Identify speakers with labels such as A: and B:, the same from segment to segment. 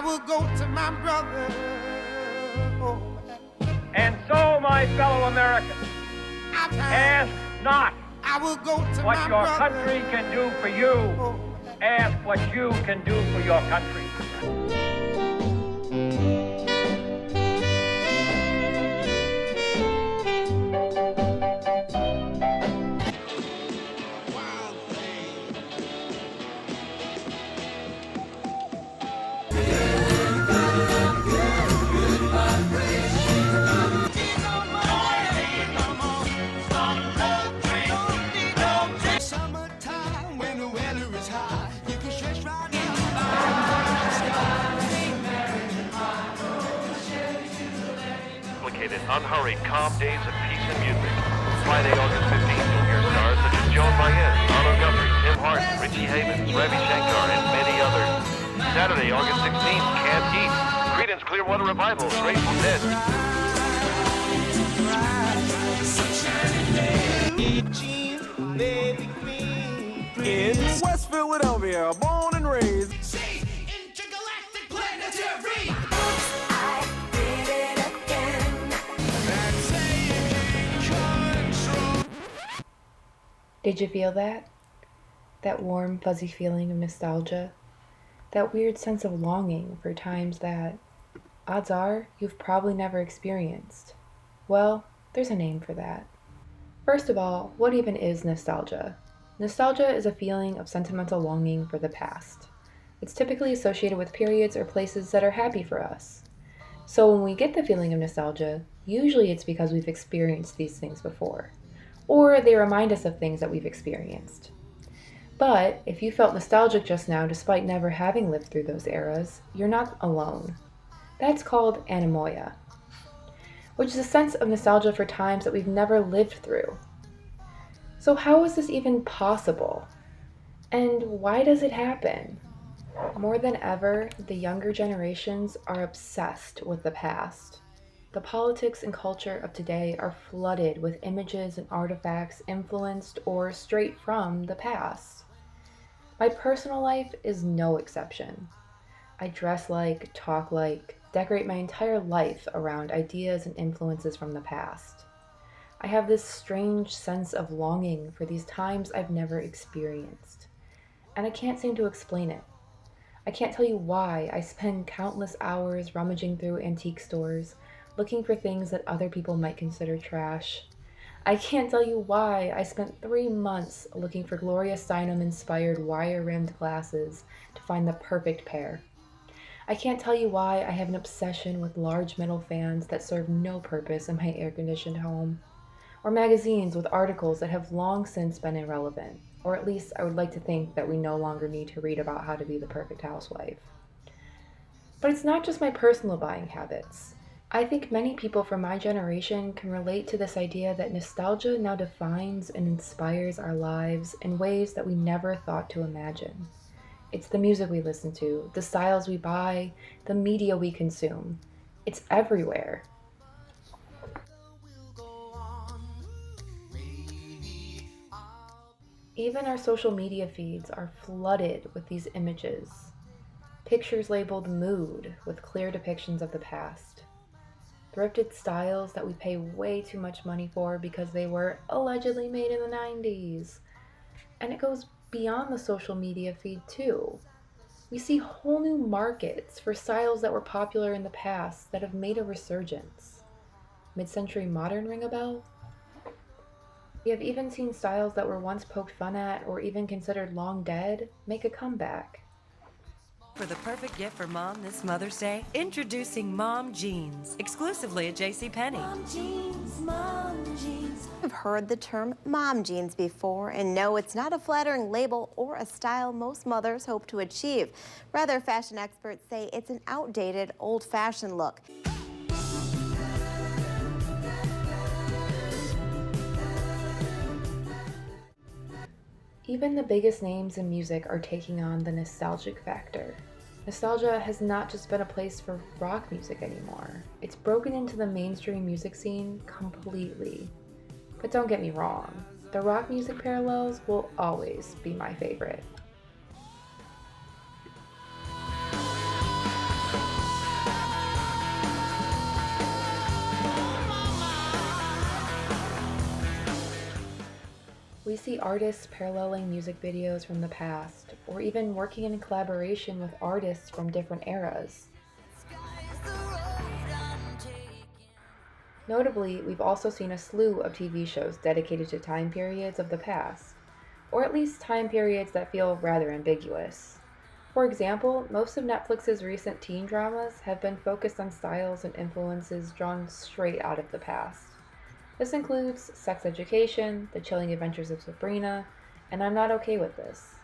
A: I will go to my brother. Oh,
B: And so, my fellow Americans, ask not
A: I will go to
B: what
A: my
B: your
A: brother.
B: country can do for you. Ask what you can do for your country.
A: Summertime when the weather is high, you can stretch right down.
C: Complicated, unhurried, calm days of peace and music. Friday, August 15th, you'll hear stars such as Joan Baez, Arlo Guthrie, Tim Hart, Richie Havens, Ravi Shankar, and many others. Saturday, August 16th, Can't Eat, Creedence Clearwater Revival, Grateful Dead.
D: In West Philadelphia, born and raised.
A: Intergalactic planetary.
E: Did you feel that? That warm, fuzzy feeling of nostalgia? That weird sense of longing for times that, odds are, you've probably never experienced. Well, there's a name for that. First of all, what even is nostalgia? Nostalgia is a feeling of sentimental longing for the past. It's typically associated with periods or places that are happy for us. So when we get the feeling of nostalgia, usually it's because we've experienced these things before, or they remind us of things that we've experienced. But if you felt nostalgic just now despite never having lived through those eras, you're not alone. That's called anemoia, which is a sense of nostalgia for times that we've never lived through. So how is this even possible? And why does it happen? More than ever, the younger generations are obsessed with the past. The politics and culture of today are flooded with images and artifacts influenced or straight from the past. My personal life is no exception. I dress like, talk like, decorate my entire life around ideas and influences from the past. I have this strange sense of longing for these times I've never experienced, and I can't seem to explain it. I can't tell you why I spend countless hours rummaging through antique stores, looking for things that other people might consider trash. I can't tell you why I spent 3 months looking for Gloria Steinem-inspired wire-rimmed glasses to find the perfect pair. I can't tell you why I have an obsession with large metal fans that serve no purpose in my air-conditioned home, or magazines with articles that have long since been irrelevant, or at least I would like to think that we no longer need to read about how to be the perfect housewife. But it's not just my personal buying habits. I think many people from my generation can relate to this idea that nostalgia now defines and inspires our lives in ways that we never thought to imagine. It's the music we listen to, the styles we buy, the media we consume. It's everywhere. Even our social media feeds are flooded with these images. Pictures labeled mood with clear depictions of the past. Thrifted styles that we pay way too much money for because they were allegedly made in the 90s. And it goes beyond the social media feed too. We see whole new markets for styles that were popular in the past that have made a resurgence. Mid-century modern ring a bell? We have even seen styles that were once poked fun at or even considered long dead make a comeback.
F: For the perfect gift for mom this Mother's Day, introducing Mom Jeans, exclusively at JCPenney.
G: Mom jeans. I've heard the term mom jeans before, and no, it's not a flattering label or a style most mothers hope to achieve. Rather, fashion experts say it's an outdated, old-fashioned look.
E: Even the biggest names in music are taking on the nostalgic factor. Nostalgia has not just been a place for rock music anymore. It's broken into the mainstream music scene completely. But don't get me wrong, the rock music parallels will always be my favorite. We see artists paralleling music videos from the past, or even working in collaboration with artists from different eras. Notably, we've also seen a slew of TV shows dedicated to time periods of the past, or at least time periods that feel rather ambiguous. For example, most of Netflix's recent teen dramas have been focused on styles and influences drawn straight out of the past. This includes Sex Education, The Chilling Adventures of Sabrina, and I'm Not Okay with This.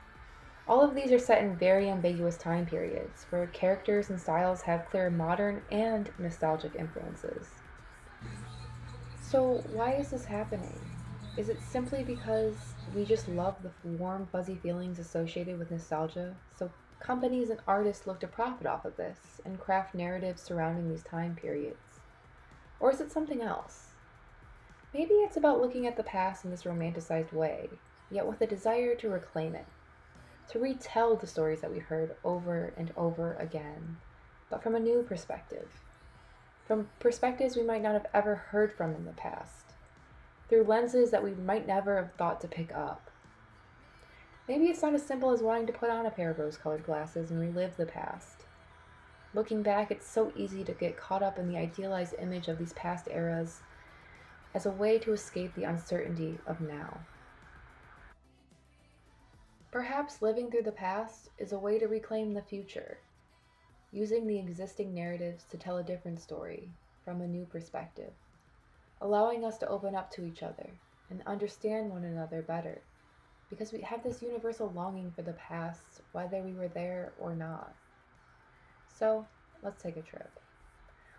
E: All of these are set in very ambiguous time periods, where characters and styles have clear modern and nostalgic influences. So, why is this happening? Is it simply because we just love the warm, fuzzy feelings associated with nostalgia? So, companies and artists look to profit off of this and craft narratives surrounding these time periods? Or is it something else? Maybe it's about looking at the past in this romanticized way, yet with a desire to reclaim it, to retell the stories that we heard over and over again, but from a new perspective. From perspectives we might not have ever heard from in the past, through lenses that we might never have thought to pick up. Maybe it's not as simple as wanting to put on a pair of rose-colored glasses and relive the past. Looking back, it's so easy to get caught up in the idealized image of these past eras as a way to escape the uncertainty of now. Perhaps living through the past is a way to reclaim the future, using the existing narratives to tell a different story from a new perspective, allowing us to open up to each other and understand one another better, because we have this universal longing for the past, whether we were there or not. So, let's take a trip.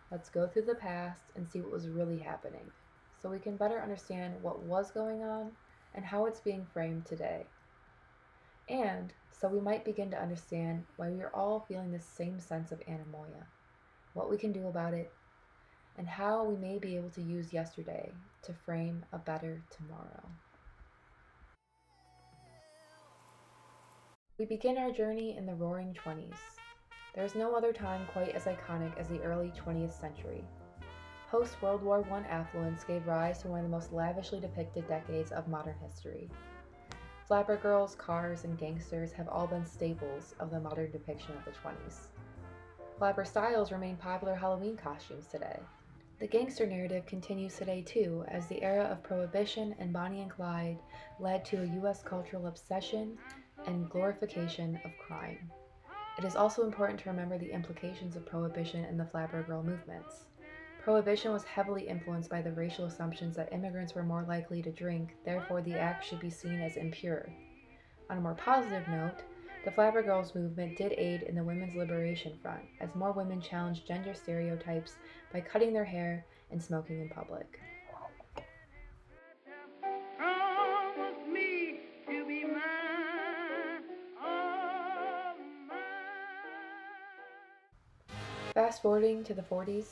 E: Let's go through the past and see what was really happening, so we can better understand what was going on and how it's being framed today. And so we might begin to understand why we are all feeling the same sense of anemoia, what we can do about it, and how we may be able to use yesterday to frame a better tomorrow. We begin our journey in the Roaring 20s. There is no other time quite as iconic as the early 20th century. Post-World War I affluence gave rise to one of the most lavishly depicted decades of modern history. Flapper girls, cars, and gangsters have all been staples of the modern depiction of the 20s. Flapper styles remain popular Halloween costumes today. The gangster narrative continues today too, as the era of Prohibition and Bonnie and Clyde led to a U.S. cultural obsession and glorification of crime. It is also important to remember the implications of Prohibition and the Flapper girl movements. Prohibition was heavily influenced by the racial assumptions that immigrants were more likely to drink, therefore the act should be seen as impure. On a more positive note, the Flapper Girls movement did aid in the women's liberation front, as more women challenged gender stereotypes by cutting their hair and smoking in public.
B: Promise me to be mine, oh mine.
E: Fast forwarding to the 40s,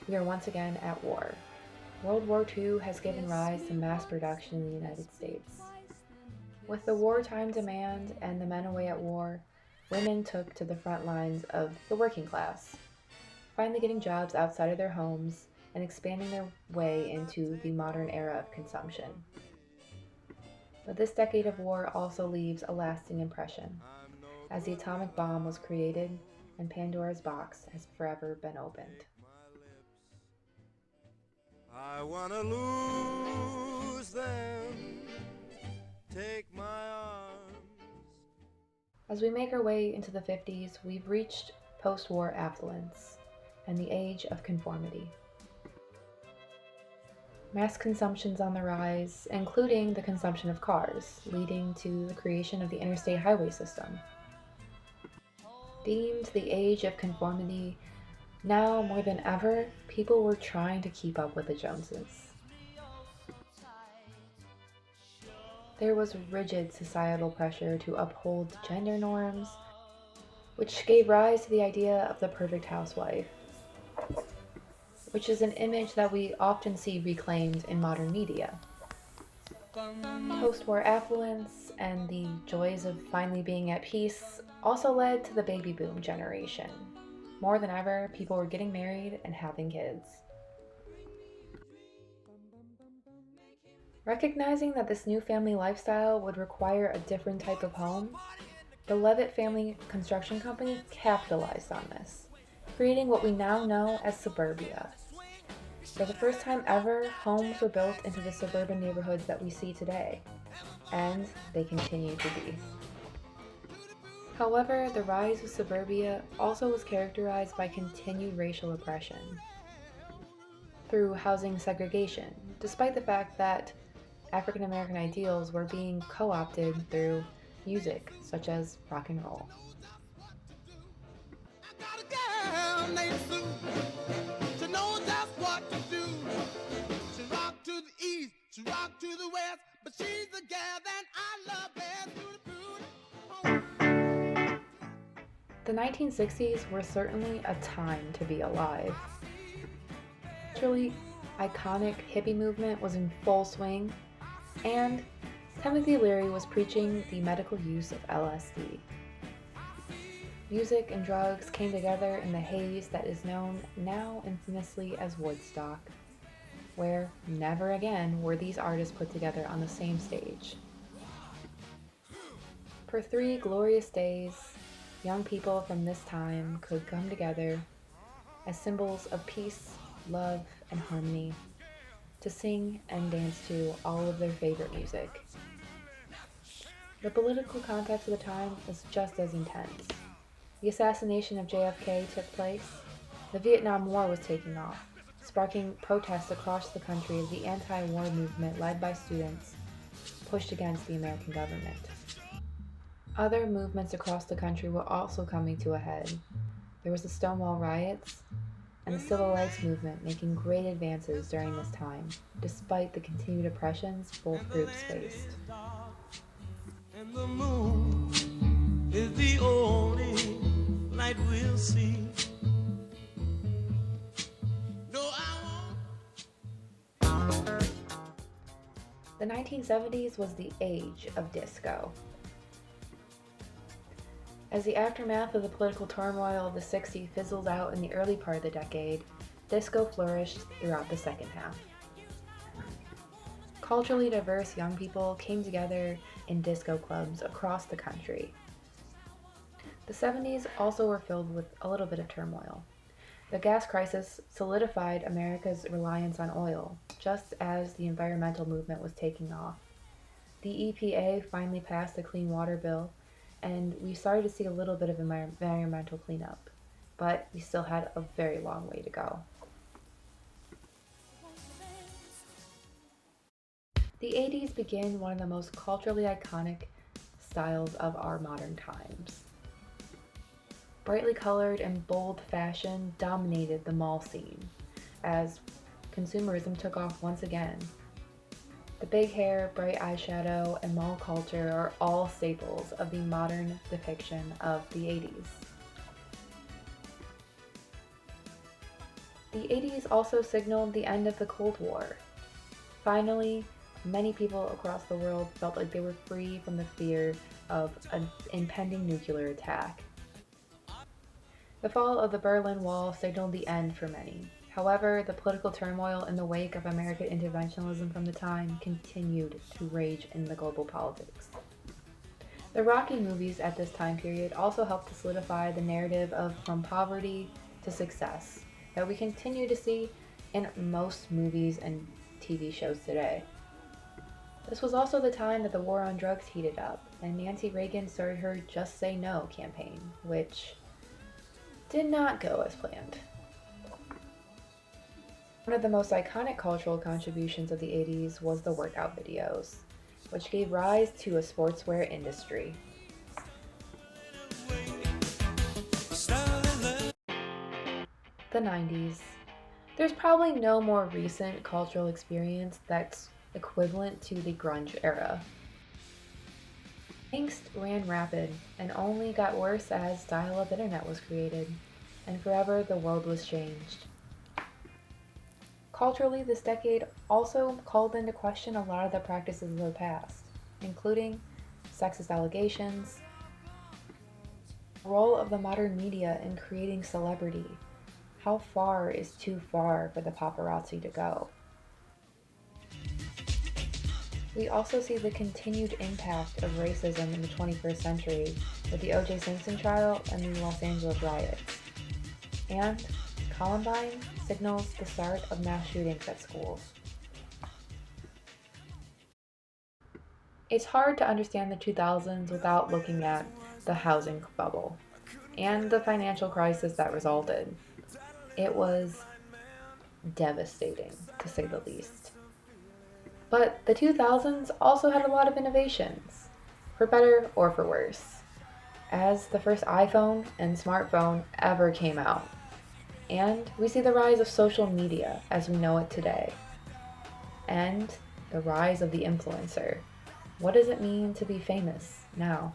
E: we are once again at war. World War II has given rise to mass production in the United States. With the wartime demand and the men away at war, women took to the front lines of the working class, finally getting jobs outside of their homes and expanding their way into the modern era of consumption. But this decade of war also leaves a lasting impression, as the atomic bomb was created and Pandora's box has forever been opened.
D: I wanna lose them. Take my arms.
E: As we make our way into the 50s, we've reached post-war affluence and the age of conformity. Mass consumption's on the rise, including the consumption of cars, leading to the creation of the interstate highway system. Deemed the age of conformity, now more than ever, people were trying to keep up with the Joneses. There was rigid societal pressure to uphold gender norms, which gave rise to the idea of the perfect housewife, which is an image that we often see reclaimed in modern media. Post-war affluence and the joys of finally being at peace also led to the baby boom generation. More than ever, people were getting married and having kids. Recognizing that this new family lifestyle would require a different type of home, the Levitt family construction company capitalized on this, creating what we now know as suburbia. For the first time ever, homes were built into the suburban neighborhoods that we see today, and they continue to be. However, the rise of suburbia also was characterized by continued racial oppression through housing segregation, despite the fact that African American ideals were being co-opted through music such as rock and roll.
A: Got a girl named Sue. She knows just what to do. She rock to the east, she rock to the west, but she's the gal that I love best.
E: The 1960s were certainly a time to be alive. Truly iconic hippie movement was in full swing, and Timothy Leary was preaching the medical use of LSD. Music and drugs came together in the haze that is known now infamously as Woodstock, where never again were these artists put together on the same stage. For 3 glorious days, young people from this time could come together as symbols of peace, love, and harmony to sing and dance to all of their favorite music. The political context of the time was just as intense. The assassination of JFK took place. The Vietnam War was taking off, sparking protests across the country as the anti-war movement led by students pushed against the American government. Other movements across the country were also coming to a head. There was the Stonewall riots and the Civil Rights Movement making great advances during this time, despite the continued oppressions both groups faced.
D: And the moon is the only light we'll see. No,
E: The 1970s was the age of disco. As the aftermath of the political turmoil of the 60s fizzled out in the early part of the decade, disco flourished throughout the second half. Culturally diverse young people came together in disco clubs across the country. The 70s also were filled with a little bit of turmoil. The gas crisis solidified America's reliance on oil, just as the environmental movement was taking off. The EPA finally passed the Clean Water Bill, and we started to see a little bit of environmental cleanup, but we still had a very long way to go. The 80s began one of the most culturally iconic styles of our modern times. Brightly colored and bold fashion dominated the mall scene as consumerism took off once again. The big hair, bright eyeshadow, and mall culture are all staples of the modern depiction of the 80s. The 80s also signaled the end of the Cold War. Finally, many people across the world felt like they were free from the fear of an impending nuclear attack. The fall of the Berlin Wall signaled the end for many. However, the political turmoil in the wake of American interventionism from the time continued to rage in the global politics. The Rocky movies at this time period also helped to solidify the narrative of from poverty to success that we continue to see in most movies and TV shows today. This was also the time that the war on drugs heated up, and Nancy Reagan started her Just Say No campaign, which did not go as planned. One of the most iconic cultural contributions of the 80s was the workout videos, which gave rise to a sportswear industry. The 90s. There's probably no more recent cultural experience that's equivalent to the grunge era. Angst ran rapid and only got worse as style of internet was created, and forever the world was changed. Culturally, this decade also called into question a lot of the practices of the past, including sexist allegations, the role of the modern media in creating celebrity. How far is too far for the paparazzi to go? We also see the continued impact of racism in the 21st century with the O.J. Simpson trial and the Los Angeles riots. And Columbine signals the start of mass shootings at schools. It's hard to understand the 2000s without looking at the housing bubble and the financial crisis that resulted. It was devastating, to say the least. But the 2000s also had a lot of innovations, for better or for worse, as the first iPhone and smartphone ever came out. And we see the rise of social media as we know it today. And the rise of the influencer. What does it mean to be famous now?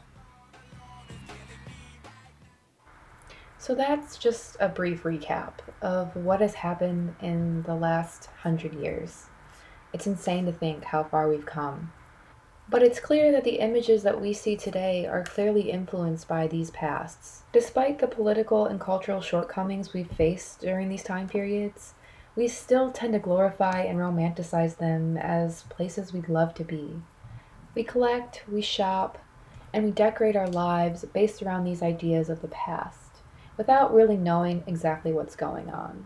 E: So that's just a brief recap of what has happened in the last 100 years. It's insane to think how far we've come. But it's clear that the images that we see today are clearly influenced by these pasts. Despite the political and cultural shortcomings we've faced during these time periods, we still tend to glorify and romanticize them as places we'd love to be. We collect, we shop, and we decorate our lives based around these ideas of the past, without really knowing exactly what's going on.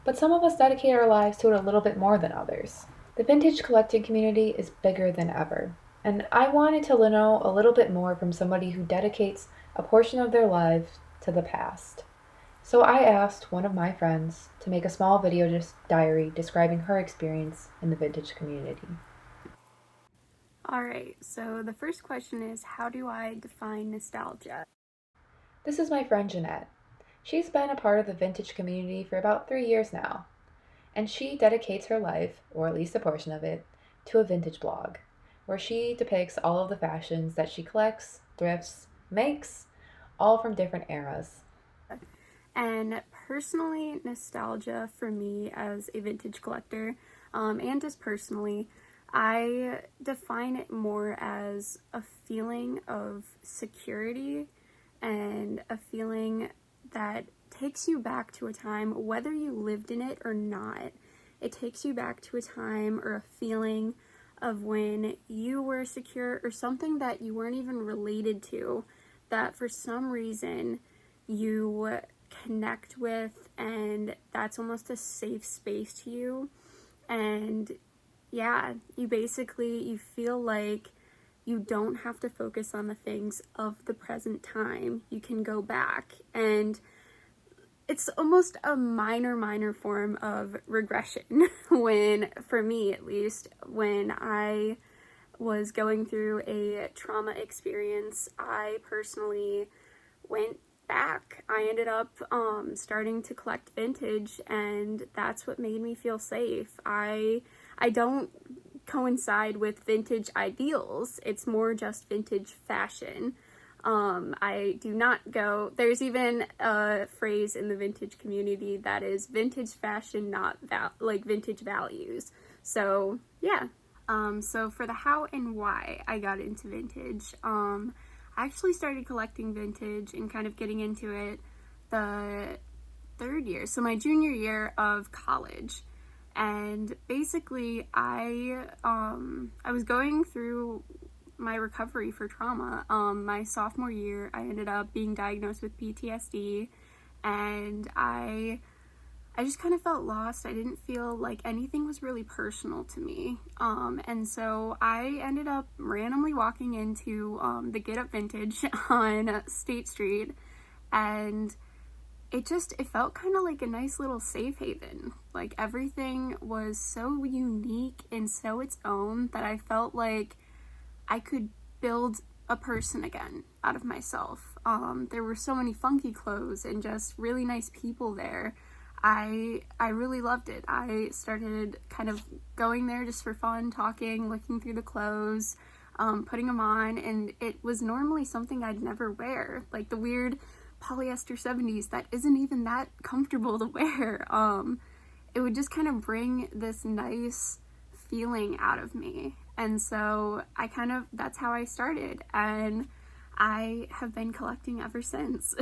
E: But some of us dedicate our lives to it a little bit more than others. The vintage collecting community is bigger than ever, and I wanted to know a little bit more from somebody who dedicates a portion of their life to the past. So I asked one of my friends to make a small video diary describing her experience in the vintage community.
H: Alright, so the first question is, how do I define nostalgia?
E: This is my friend Jeanette. She's been a part of the vintage community for about 3 years now, and she dedicates her life, or at least a portion of it, to a vintage blog, where she depicts all of the fashions that she collects, thrifts, makes, all from different eras.
H: And personally, nostalgia for me as a vintage collector, and just personally, I define it more as a feeling of security and a feeling that takes you back to a time, whether you lived in it or not. It takes you back to a time or a feeling of when you were secure, or something that you weren't even related to, that for some reason you connect with, and that's almost a safe space to you. And yeah, you feel like you don't have to focus on the things of the present time. You can go back, and it's almost a minor form of regression when, for me at least, when I was going through a trauma experience, I personally went back. I ended up starting to collect vintage, and that's what made me feel safe. I don't coincide with vintage ideals. It's more just vintage fashion. I do not go, there's even a phrase in the vintage community that is vintage fashion, not vintage values. So yeah. So for the how and why I got into vintage, I actually started collecting vintage and kind of getting into it the third year, so my junior year of college. And basically I was going through my recovery for trauma. My sophomore year, I ended up being diagnosed with PTSD, and I just kind of felt lost. I didn't feel like anything was really personal to me. And so I ended up randomly walking into the Get Up Vintage on State Street, and it felt kind of like a nice little safe haven. Like, everything was so unique and so its own that I felt like I could build a person again out of myself. There were so many funky clothes and just really nice people there. I really loved it. I started kind of going there just for fun, talking, looking through the clothes, putting them on, and it was normally something I'd never wear, like the weird polyester 70s that isn't even that comfortable to wear. It would just kind of bring this nice feeling out of me. And so that's how I started, and I have been collecting ever since.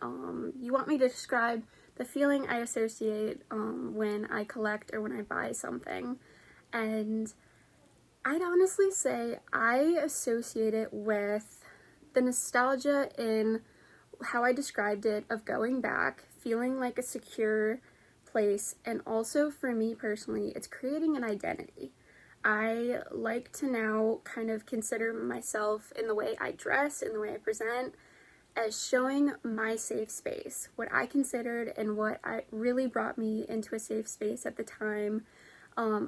H: You want me to describe the feeling I associate when I collect or when I buy something, and I'd honestly say I associate it with the nostalgia in how I described it, of going back, feeling like a secure place, and also for me personally, it's creating an identity. I like to now kind of consider myself in the way I dress, in the way I present, as showing my safe space, what I considered and what I really brought me into a safe space at the time.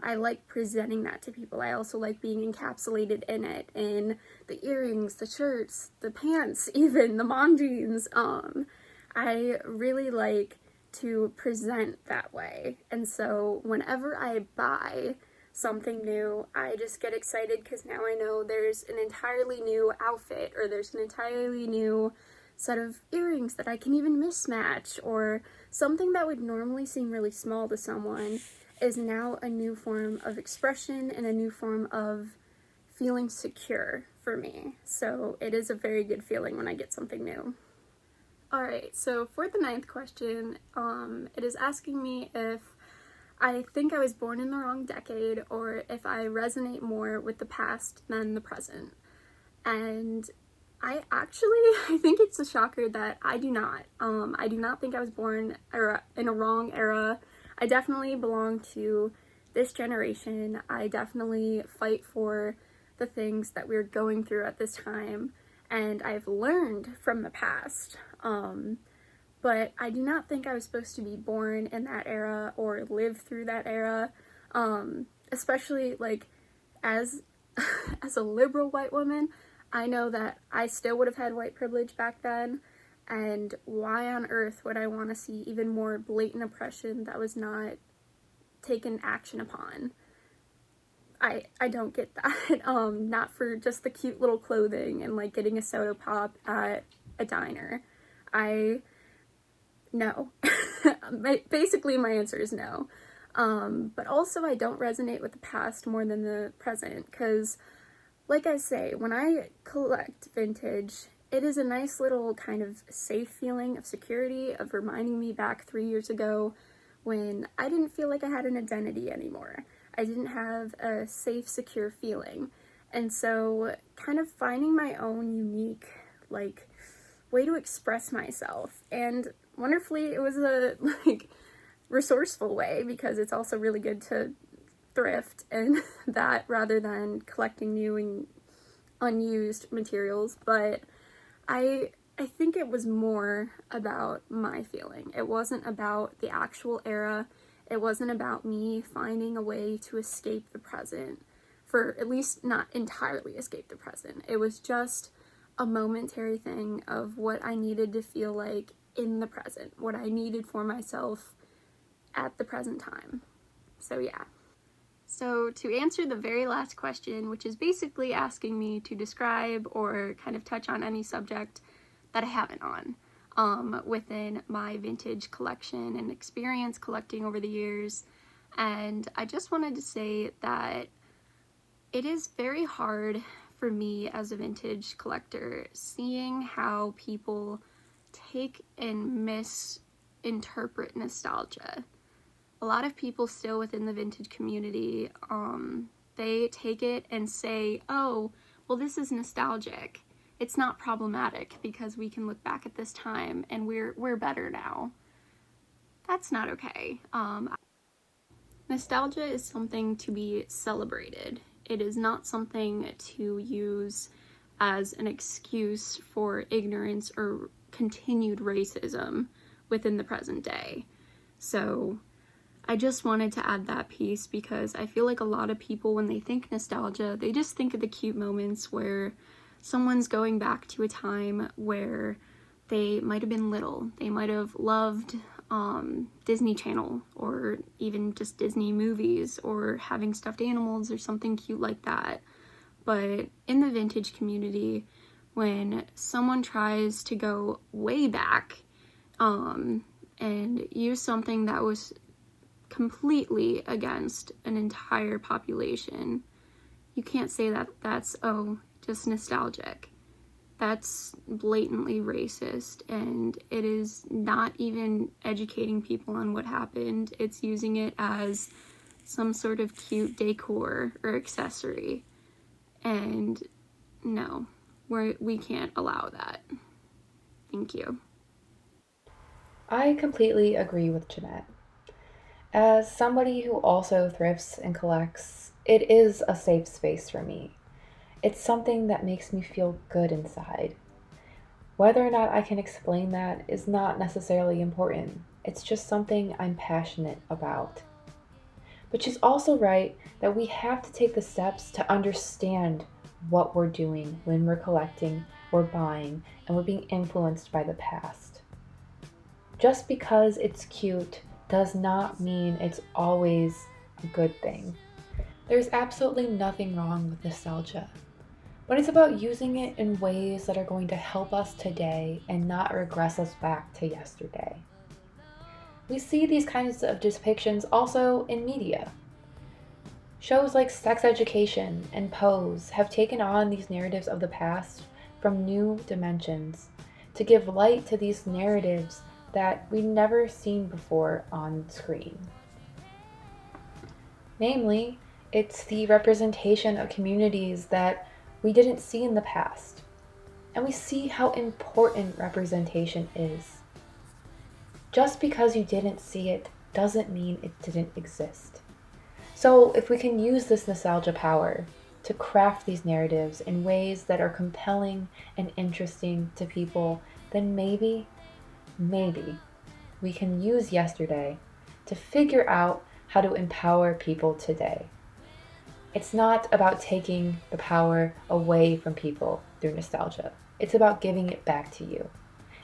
H: I like presenting that to people. I also like being encapsulated in it, in the earrings, the shirts, the pants, even the mom jeans. I really like to present that way. And so whenever I buy something new, I just get excited because now I know there's an entirely new outfit, or there's an entirely new set of earrings that I can even mismatch, or something that would normally seem really small to someone is now a new form of expression and a new form of feeling secure for me. So it is a very good feeling when I get something new. Alright, so for the 9th question, it is asking me if I think I was born in the wrong decade, or if I resonate more with the past than the present. And I think it's a shocker that I do not. I do not think I was born in a wrong era. I definitely belong to this generation. I definitely fight for the things that we're going through at this time, and I've learned from the past. But I do not think I was supposed to be born in that era or live through that era. Especially like as as a liberal white woman, I know that I still would have had white privilege back then, and why on earth would I want to see even more blatant oppression that was not taken action upon? I don't get that. Not for just the cute little clothing and like getting a soda pop at a diner. No. Basically my answer is no. But also I don't resonate with the past more than the present, because like I say, when I collect vintage, it is a nice little kind of safe feeling of security, of reminding me back 3 years ago when I didn't feel like I had an identity anymore. I didn't have a safe, secure feeling. And so kind of finding my own unique, like, way to express myself. And wonderfully, it was a, like, resourceful way, because it's also really good to thrift and that rather than collecting new and unused materials. But I think it was more about my feeling. It wasn't about the actual era. It wasn't about me finding a way to escape the present, for at least not entirely escape the present. It was just a momentary thing of what I needed to feel like in the present, what I needed for myself at the present time. So yeah. So to answer the very last question, which is basically asking me to describe or kind of touch on any subject that I haven't on within my vintage collection and experience collecting over the years. And I just wanted to say that it is very hard for me as a vintage collector seeing how people take and misinterpret nostalgia. A lot of people still within the vintage community, they take it and say, oh, well, this is nostalgic. It's not problematic because we can look back at this time and we're better now. That's not okay. Nostalgia is something to be celebrated. It is not something to use as an excuse for ignorance or continued racism within the present day. So I just wanted to add that piece, because I feel like a lot of people, when they think nostalgia, they just think of the cute moments where someone's going back to a time where they might have been little. They might have loved Disney Channel, or even just Disney movies, or having stuffed animals or something cute like that. But in the vintage community, when someone tries to go way back and use something that was completely against an entire population, you can't say that that's, oh, just nostalgic. That's blatantly racist, and it is not even educating people on what happened. It's using it as some sort of cute decor or accessory. And no, we can't allow that. Thank you.
E: I completely agree with Jeanette. As somebody who also thrifts and collects, it is a safe space for me. It's something that makes me feel good inside. Whether or not I can explain that is not necessarily important. It's just something I'm passionate about. But she's also right that we have to take the steps to understand what we're doing when we're collecting, we're buying, and we're being influenced by the past. Just because it's cute does not mean it's always a good thing. There's absolutely nothing wrong with nostalgia, but it's about using it in ways that are going to help us today and not regress us back to yesterday. We see these kinds of depictions also in media. Shows like Sex Education and Pose have taken on these narratives of the past from new dimensions to give light to these narratives that we've never seen before on screen. Namely, it's the representation of communities that we didn't see in the past. And we see how important representation is. Just because you didn't see it doesn't mean it didn't exist. So if we can use this nostalgia power to craft these narratives in ways that are compelling and interesting to people, then maybe we can use yesterday to figure out how to empower people today. It's not about taking the power away from people through nostalgia. It's about giving it back to you.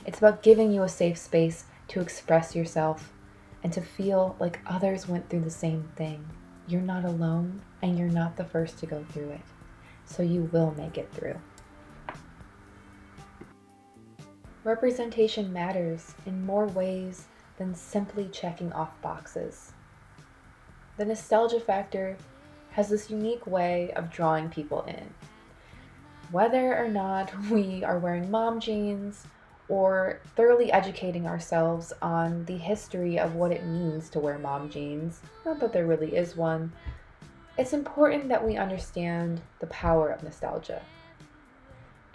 E: It's about giving you a safe space to express yourself and to feel like others went through the same thing. You're not alone, and you're not the first to go through it. So you will make it through. Representation matters in more ways than simply checking off boxes. The nostalgia factor has this unique way of drawing people in. Whether or not we are wearing mom jeans or thoroughly educating ourselves on the history of what it means to wear mom jeans, not that there really is one, it's important that we understand the power of nostalgia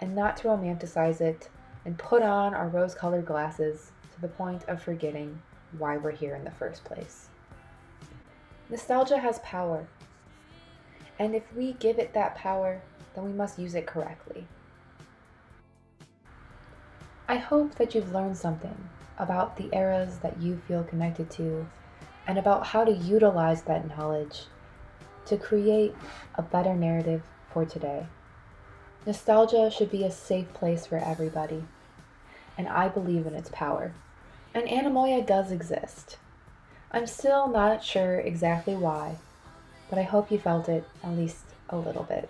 E: and not to romanticize it and put on our rose-colored glasses to the point of forgetting why we're here in the first place. Nostalgia has power, and if we give it that power, then we must use it correctly. I hope that you've learned something about the eras that you feel connected to and about how to utilize that knowledge to create a better narrative for today. Nostalgia should be a safe place for everybody, and I believe in its power. And Anemoia does exist. I'm still not sure exactly why, but I hope you felt it at least a little bit.